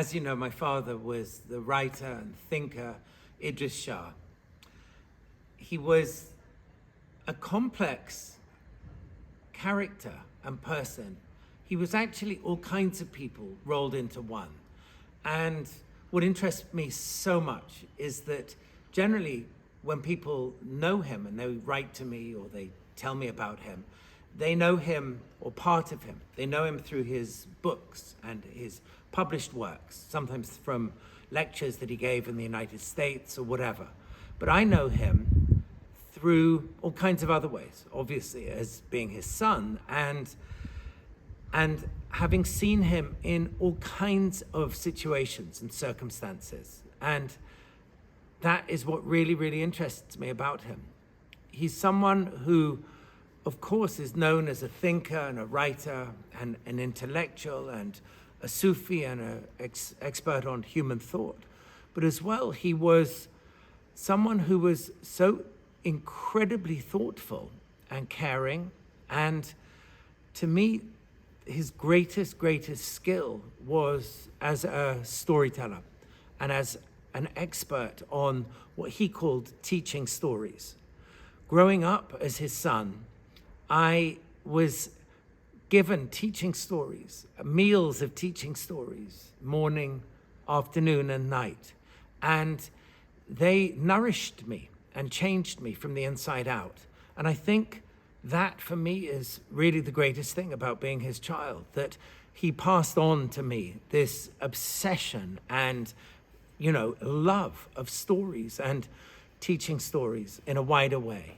As you know, my father was the writer and thinker Idries Shah. He was a complex character and person. He was actually all kinds of people rolled into one. And what interests me so much is that generally when people know him and they write to me or they tell me about him, they know him or part of him. They know him through his books and his published works, sometimes from lectures that he gave in the United States or whatever. But I know him through all kinds of other ways, obviously as being his son and having seen him in all kinds of situations and circumstances. And that is what really, really interests me about him. He's someone who, of course, is known as a thinker and a writer and an intellectual and a Sufi and an expert on human thought. But as well, he was someone who was so incredibly thoughtful and caring. And to me, his greatest skill was as a storyteller and as an expert on what he called teaching stories. Growing up as his son, I was given teaching stories, meals of teaching stories, morning, afternoon, and night. And they nourished me and changed me from the inside out. And I think that for me is really the greatest thing about being his child, that he passed on to me this obsession and, love of stories and teaching stories in a wider way.